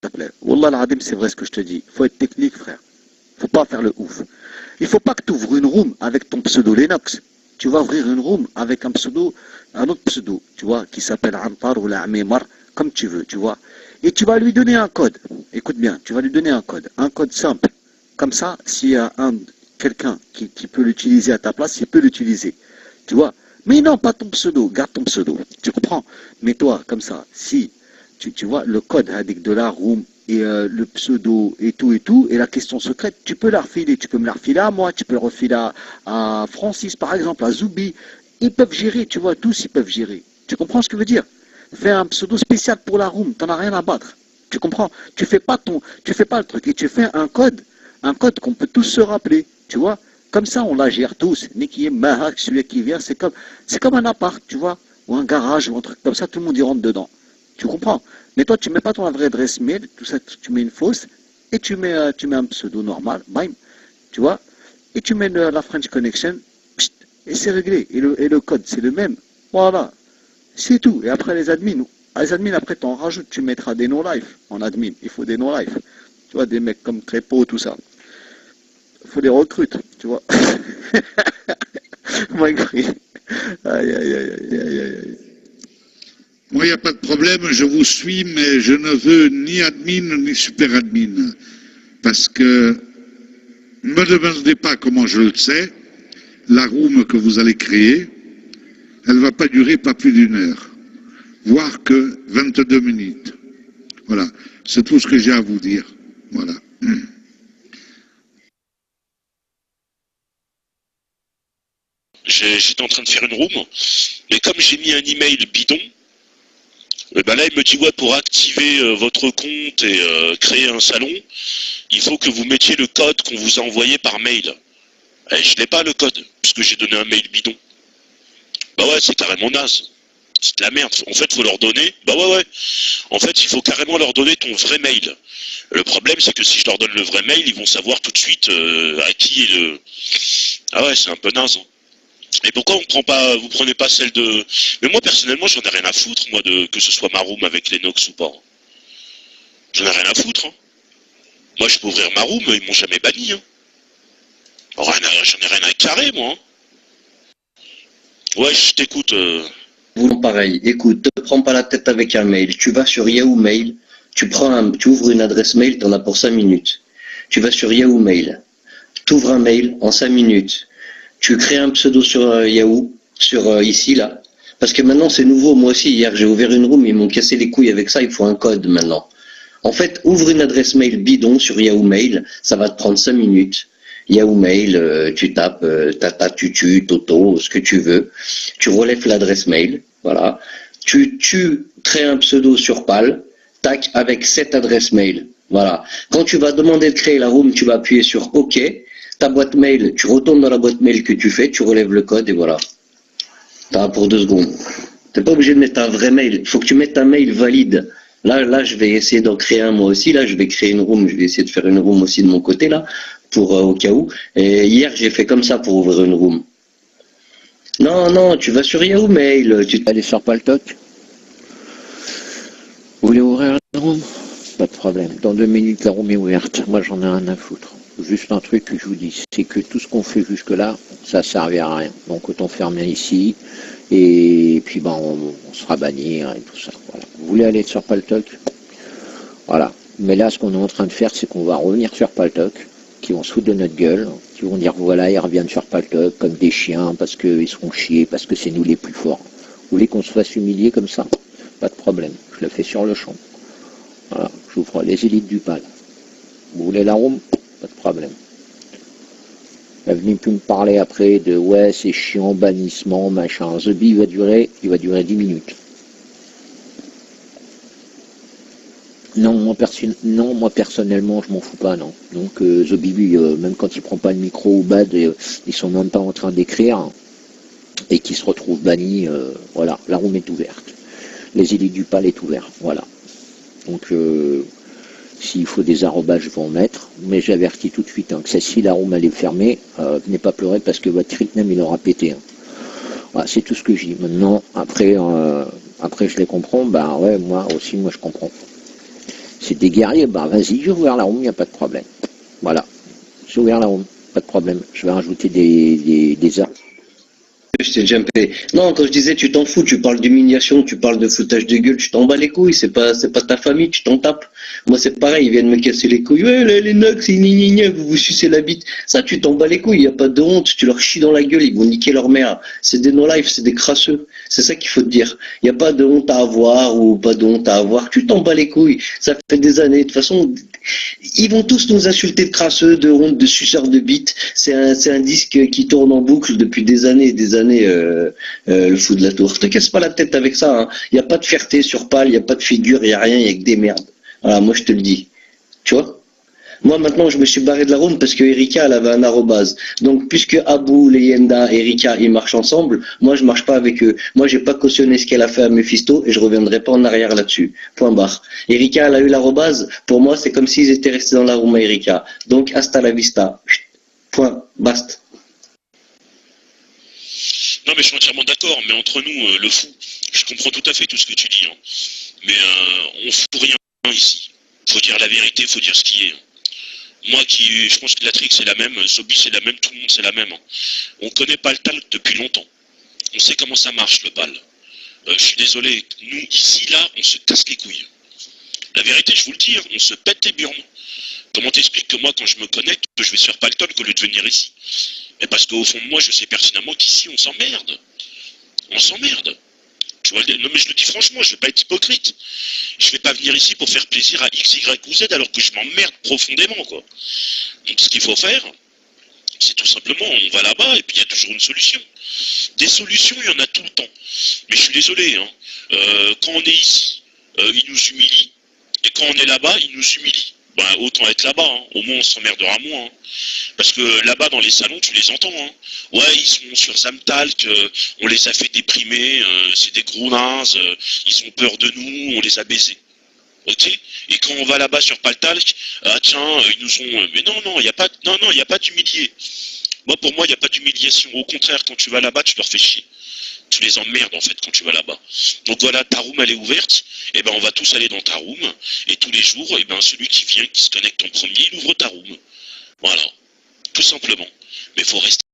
te plaît. Wallah al-Adim, c'est vrai ce que je te dis. Il faut être technique, frère. Il ne faut pas faire le ouf. Il ne faut pas que tu ouvres une room avec ton pseudo Linux. Tu vas ouvrir une room avec un autre pseudo, tu vois, qui s'appelle Antar ou la Amimar, comme tu veux, tu vois. Et tu vas lui donner un code. Écoute bien, tu vas lui donner un code simple. Comme ça, s'il y a quelqu'un qui peut l'utiliser à ta place, il peut l'utiliser. Tu vois. Mais non, pas ton pseudo, garde ton pseudo. Tu comprends? Mais toi, comme ça, si tu vois le code avec de la room et le pseudo et tout, et la question secrète, tu peux la refiler. Tu peux me la refiler à moi, tu peux le refiler à Francis, par exemple, à Zoubi. Ils peuvent gérer, tu vois, tous ils peuvent gérer. Tu comprends ce que je veux dire? Fais un pseudo spécial pour la room, t'en as rien à battre. Tu comprends? Tu fais pas le truc et tu fais un code qu'on peut tous se rappeler, tu vois? Comme ça, on la gère tous. Niki Mahak, celui qui vient, c'est comme un appart, tu vois? Ou un garage, ou un truc comme ça, tout le monde y rentre dedans. Tu comprends? Mais toi, tu mets pas ton vraie adresse mail, tout ça, tu mets une fausse, et tu mets un pseudo normal, bam, tu vois? Et tu mets la French Connection, pst, et c'est réglé. Et le code, c'est le même. Voilà. C'est tout. Et après, les admins, après, t'en rajoutes, tu mettras des no-life en admin. Il faut des no-life. Tu vois, des mecs comme Crépo, tout ça. Il faut des recrutes, tu vois. Aïe, aïe, aïe, aïe, aïe, aïe. Moi, il n'y a pas de problème, je vous suis, mais je ne veux ni admin ni super admin. Parce que, ne me demandez pas comment je le sais, la room que vous allez créer, elle ne va pas durer pas plus d'une heure, voire que 22 minutes. Voilà, c'est tout ce que j'ai à vous dire. Voilà. J'étais en train de faire une room, mais comme j'ai mis un email bidon, ben là il me dit ouais, pour activer votre compte et créer un salon, il faut que vous mettiez le code qu'on vous a envoyé par mail. Et je n'ai pas le code, puisque j'ai donné un mail bidon. Bah ouais, c'est carrément naze. C'est de la merde. En fait, il faut leur donner. Bah ouais. En fait, il faut carrément leur donner ton vrai mail. Le problème, c'est que si je leur donne le vrai mail, ils vont savoir tout de suite à qui est le. Ah ouais, c'est un peu naze. Hein. Et pourquoi vous prenez pas celle de. Mais moi, personnellement, j'en ai rien à foutre, moi, que ce soit ma room avec Lennox ou pas. J'en ai rien à foutre. Hein. Moi, je peux ouvrir ma room, ils m'ont jamais banni. Hein. J'en ai rien à carrer, moi. Hein. Ouais, je t'écoute. Pareil, écoute, te prends pas la tête avec un mail. Tu vas sur Yahoo Mail, tu ouvres une adresse mail, tu en as pour 5 minutes. Tu vas sur Yahoo Mail, tu ouvres un mail en 5 minutes. Tu crées un pseudo sur Yahoo, ici, là. Parce que maintenant, c'est nouveau. Moi aussi, hier, j'ai ouvert une room, ils m'ont cassé les couilles avec ça, il faut un code maintenant. En fait, ouvre une adresse mail bidon sur Yahoo Mail, ça va te prendre 5 minutes. Yahoo Mail, tu tapes Tata, Tutu, Toto, ce que tu veux. Tu relèves l'adresse mail, voilà. Tu crées un pseudo sur PAL, tac, avec cette adresse mail, voilà. Quand tu vas demander de créer la room, tu vas appuyer sur OK. Ta boîte mail, tu retournes dans la boîte mail que tu fais, tu relèves le code et voilà. T'as pour 2 secondes. T'es pas obligé de mettre un vrai mail. Il faut que tu mettes un mail valide. Là, je vais essayer d'en créer un moi aussi. Là, je vais créer une room. Je vais essayer de faire une room aussi de mon côté là, pour au cas où. Et hier, j'ai fait comme ça pour ouvrir une room. Non, tu vas sur Yahoo Mail. Tu allez sur Paltalk. Vous voulez ouvrir une room? Pas de problème. Dans 2 minutes, la room est ouverte. Moi, j'en ai rien à foutre. Juste un truc que je vous dis, c'est que tout ce qu'on fait jusque-là, ça servait à rien. Donc autant fermer ici, et puis on sera bannir et tout ça. Voilà. Vous voulez aller sur Paltalk? Voilà. Mais là, ce qu'on est en train de faire, c'est qu'on va revenir sur Paltalk, qui vont se foutre de notre gueule, qui vont dire voilà, ils reviennent sur Paltalk comme des chiens, parce qu'ils seront chiés, parce que c'est nous les plus forts. Vous voulez qu'on se fasse humilier comme ça? Pas de problème. Je le fais sur le champ. Voilà. J'ouvre les élites du PAL. Vous voulez la room? Pas de problème. Elle est venue plus me parler après de ouais c'est chiant, bannissement, machin. The Bee il va durer 10 minutes. Non, moi personnellement je m'en fous pas, non. Donc The Bee, même quand il prend pas le micro ou bad, ils sont même pas en train d'écrire et qui se retrouvent bannis, voilà, la room est ouverte. Les élites du PAL est ouvert, voilà. Donc s'il faut des arrobages, je vais en mettre, mais j'avertis tout de suite que si la room elle est fermée, venez pas pleurer parce que votre nickname il aura pété. Hein. Voilà, c'est tout ce que je dis. Maintenant, après je les comprends, ouais, moi je comprends. C'est des guerriers, bah vas-y, j'ai ouvert la room, il n'y a pas de problème. Voilà, j'ai ouvert la room, pas de problème. Je vais rajouter des arts. Je t'ai jumpé. Non, quand je disais tu t'en fous, tu parles d'humiliation, tu parles de foutage de gueule, tu t'en bats les couilles, c'est pas ta famille, tu t'en tapes. Moi c'est pareil, ils viennent me casser les couilles. Ouais, les Nox, c'est gna, vous vous sucez la bite. Ça, tu t'en bats les couilles, y a pas de honte, tu leur chies dans la gueule, ils vont niquer leur mère. C'est des no-life, c'est des crasseux. C'est ça qu'il faut te dire. Y a pas de honte à avoir ou pas de honte à avoir. Tu t'en bats les couilles. Ça fait des années. De toute façon, ils vont tous nous insulter de crasseux, de honte, de suceurs de bites. C'est un disque qui tourne en boucle depuis des années et des années. Le fou de la tour. Te casse pas la tête avec ça. Hein. Y a pas de fierté sur Pal, y a pas de figure, y a rien, y a que des merdes. Voilà, moi je te le dis. Tu vois? Moi maintenant je me suis barré de la room parce que Erika elle avait un arrobase. Donc puisque Abou, Leyenda, Erika ils marchent ensemble, moi je marche pas avec eux. Moi j'ai pas cautionné ce qu'elle a fait à Mephisto et je reviendrai pas en arrière là-dessus. Point barre. Erika elle a eu l'arrobase. Pour moi c'est comme s'ils étaient restés dans la room à Erika. Donc hasta la vista. Point. Basta. Non mais je suis entièrement d'accord, mais entre nous, le fou, je comprends tout à fait tout ce que tu dis, hein. Mais on fout rien ici. Faut dire la vérité, faut dire ce qui est. Moi je pense que Latrix c'est la même, Sobi c'est la même, tout le monde c'est la même. Hein. On connaît pas le talc depuis longtemps. On sait comment ça marche le bal. Je suis désolé, nous ici là, on se casse les couilles. La vérité, je vous le dis, hein, on se pète les burnes. Comment t'expliques que moi quand je me connecte, je vais sur Paltalk au lieu de venir ici? Mais parce qu'au fond de moi, je sais pertinemment qu'ici, on s'emmerde. On s'emmerde. Tu vois, non mais je le dis franchement, je vais pas être hypocrite. Je vais pas venir ici pour faire plaisir à X, Y ou Z alors que je m'emmerde profondément, quoi. Donc ce qu'il faut faire, c'est tout simplement, on va là-bas et puis il y a toujours une solution. Des solutions, il y en a tout le temps. Mais je suis désolé, hein. Quand on est ici, ils nous humilient. Et quand on est là-bas, ils nous humilient. Ben, autant être là-bas, hein. Au moins on s'emmerdera moins. Hein. Parce que là-bas dans les salons, tu les entends. Hein. Ouais, ils sont sur Zamtalk, on les a fait déprimer, c'est des gros nazes, ils ont peur de nous, on les a baisés. Ok. Et quand on va là-bas sur Paltalk, ah tiens, ils nous ont. Mais non, il n'y a pas, il y a pas d'humilié. Moi, pour moi, il n'y a pas d'humiliation. Au contraire, quand tu vas là-bas, tu leur fais chier. Tu les emmerdes en fait quand tu vas là-bas. Donc voilà, ta room elle est ouverte, et ben on va tous aller dans ta room, et tous les jours, et ben celui qui vient, qui se connecte en premier, il ouvre ta room. Voilà, tout simplement. Mais il faut rester